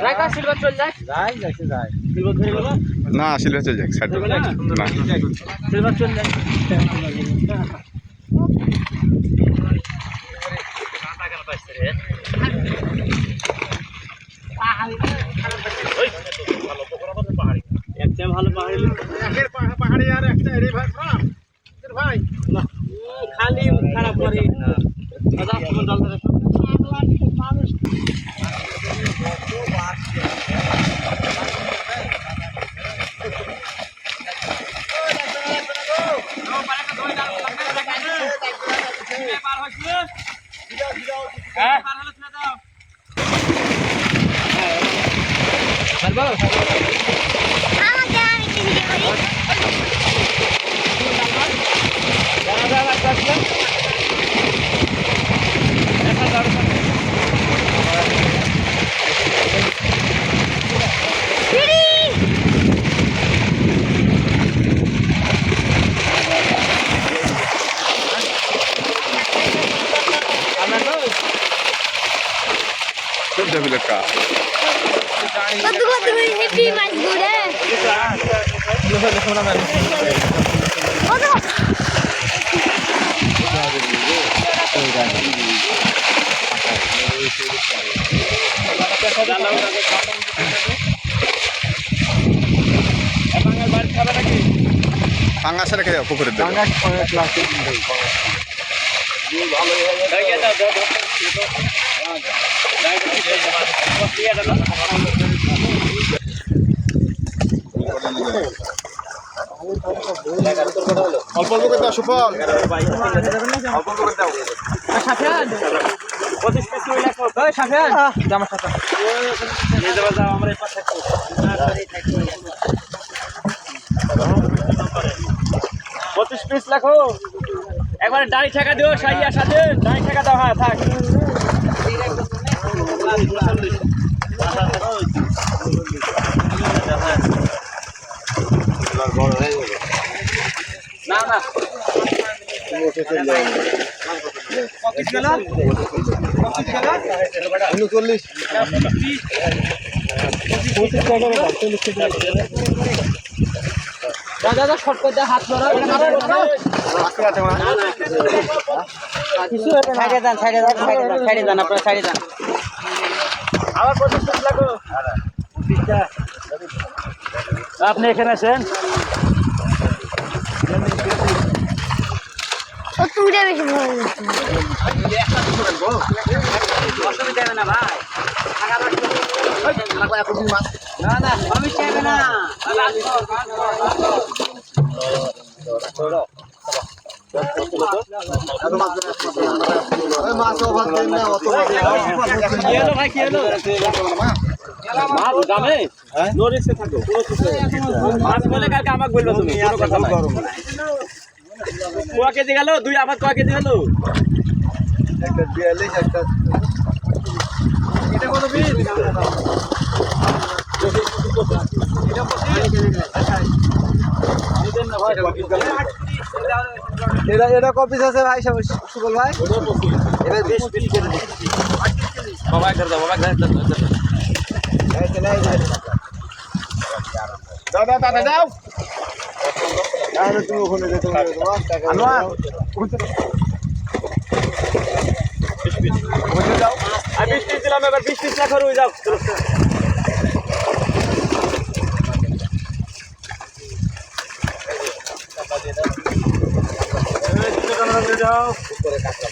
না সিলভার চলে যাক সাইড না সিলভার চলে যায় একটা ভালো পাহাড়ি আর একটা রে ভাই ভাই না খালি খারাপ করে দাদা তুমি জল ধরে মানুষ যাবি লেখা পাঙ্গাসে রেখে যাও পুকুরের দিকে অল্প অল্প করে দাও সুফল অল্প অল্প করে দাও 25 পিস লই লাগবে ওই সাফিয়ান জামা সাথে নিয়ে যাবা যাও আমরা এই পাশে থাকবো 25 পিস রাখো একবারে দাড়ি ঠেকা দিও সাইয়া সাথে দাড়ি ঠেকা দাও হ্যাঁ থাক না না দাদা শর্টকাট হাত মারা সাইডে যান আপনারা সাইডে যান আবার 25 পিস লাগো আপনি এখানে আছেন তুইটা বেশি ভালো অসুবিধা হবে না ভাই না না আমি চাইবে না আমাকে বলবো তুমি কয় কেজি গেল দুই আবার কয় কেজি গেল একটা 42 একটা এটা কত পিস এটা কপিস আছে ভাই সুবল ভাই এটা 20 পিস করে দিন বাবা कर दो बाबा घर দাদা দাও তাহলে তুমি ওখানে যেতে পারবে তোমার টাকা আনোয়ার ওখানে যাও আমি 20 পিস দিলাম এবার 20 পিস রাখো রই যাও যাও উপরে কাটলা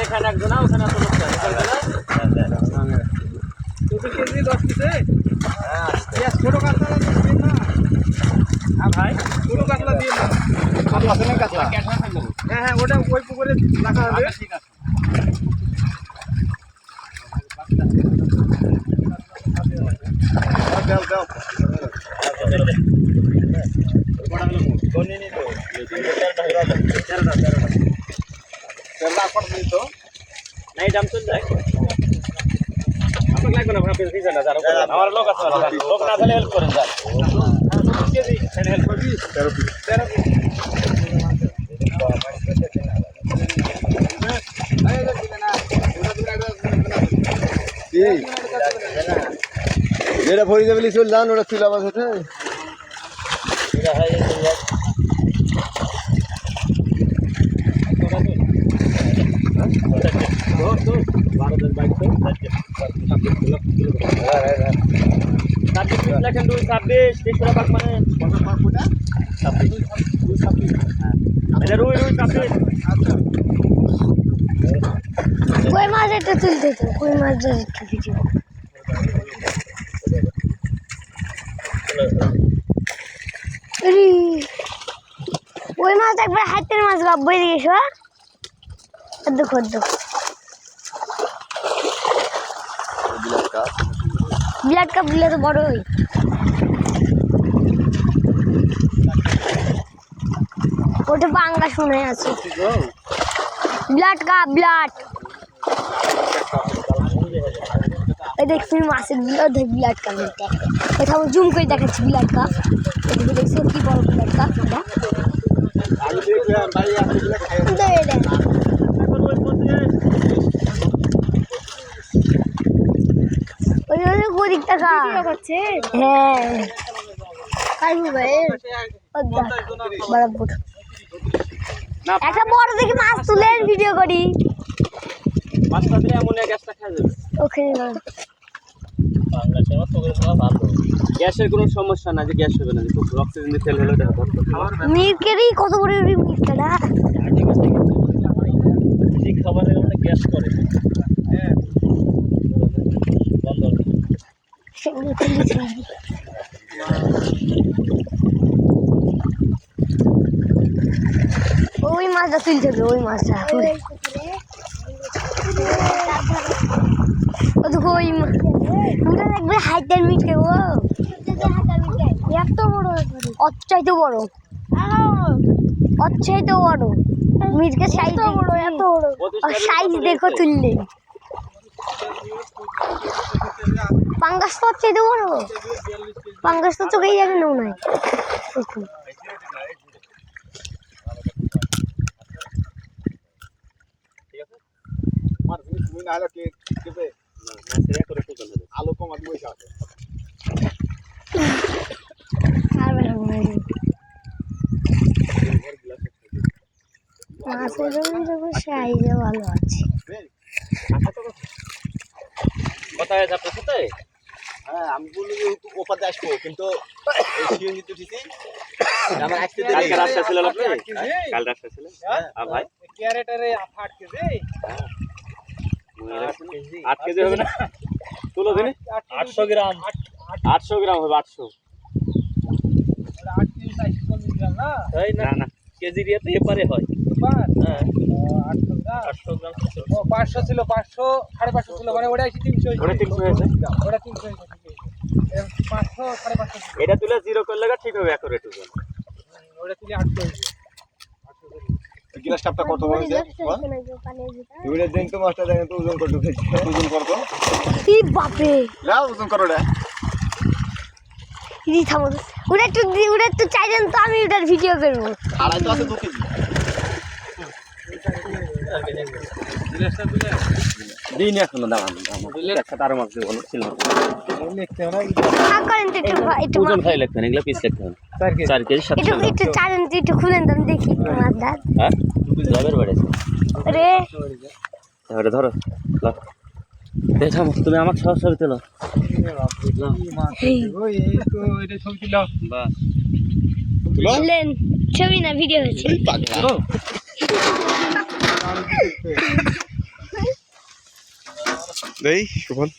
এখানে একজন ওখানে কেজি 10 পিসে ছোট কাটতে হ্যাঁ ভাই পুরো কাতলা দিয়ে না কাতলা আছে না কাতলা হ্যাঁ হ্যাঁ ওটা ওই পুকুরে রাখা হবে ঠিক আছে দাও দাও নাই দাম চল যায় আপনাকে লাগবে না ভাবে দিছেন না যারা আমার লোক আছে লোক না থাকলে হেল্প করেন যান কেজি হেল্প করবি 13 পিস যেটা ভরি যাবে চল যান ওটা তুই আমার সাথে কই মাছ একটা তুলতে তো কই মাছ একটু ভিডিও ওই মাছ একবার হাতের মাছ বাপ বই দিয়েছ দেখো দেখো ব্লাড কাপ দিলে তো বড় হই ওটা বাংলা শুনে আছে ব্লাড কাপ ব্লাড এই দেখছি মাছের ব্লাড কাপ এটা আমি জুম করে দেখাচ্ছি ব্লাড কাপ দেখছি কি বড় ব্লাড কাপ গরিব টাকা হ্যাঁ বরাবর একটা বড় দেখে মাছ তুলে ভিডিও করি মাছটা দিলে এমন এক গ্যাসটা খাওয়া যাবে ওখানে গ্যাসের কোনো সমস্যা না যে গ্যাস হবে না যে অক্সিজেন দিয়ে তেল হলে দেখা মিরকেরই কত বড় মিরকেটা খাবারের মানে গ্যাস করে হ্যাঁ বন্ধ ওই মাছটা তুলতে হবে ওই মাছটা ও দেখো ওই পুরো দেখবে হাইটের মিটকে ও এত বড় অচ্ছাইতে বড় অচ্ছাইতে বড় মিটকে সাইজ বড় এত বড় সাইজ দেখো তুললে পাঙ্গাস তো অচ্ছাইতে বড় পাঙ্গাস তো চোখেই যাবে না মনে হয় আলো কমা দিব মাছের জন্য সাইজে ভালো আছে কোথায় আছে আপনার সাথে হ্যাঁ আমি বলি ওপাতে আসবো কিন্তু সিএনজি তো ঠিকই আমার আসতে কালকে রাস্তা ছিল আপনি কাল রাস্তা ছিল ভাই ক্যারেটারে 8 কেজি 8 কেজি হবে না তুলো দিনে 800 গ্রাম 800 গ্রাম হবে 800 8 কেজি 40 গ্রাম না তাই না কেজি দিয়ে তো এপারে হয় হ্যাঁ 800 গ্রাম ও 500 ছিল 500 550 ছিল মানে ওটা 300 ওটা 300 হয়েছে ওটা 300 হয়েছে 500 550 এটা তুলে জিরো করলে ঠিক হবে অ্যাকুরেট ওজন ওটা তুলে 800 হয়েছে গিলাস কাপটা কত হয়েছে এবারে দেন তো মাছটা দেখেন তো ওজন কত হয়েছে ওজন করতো ই বাপরে নাও ওজন করো রে ই থামো ওটা একটু চাইলেন তো আমি ওটার ভিডিও করব আড়াই তো আছে 2 কেজি দিন এখনো দাঁড়ান একসাথে আরো মাছ দেবো ছিল করেন তো একটু ওজন খাই লাগবে না এগুলো পিস লাগবে 4 কেজি 700 একটু চাইলেন তো একটু খুলেন তো আমি দেখি মাছ দাঁত হ্যাঁ যাবের বাড়িতে রে এবারে ধরো দেখাম তুমি আমাকে সব ছবি তোলো লেন ছবি না ভিডিও হচ্ছে দেই সুমন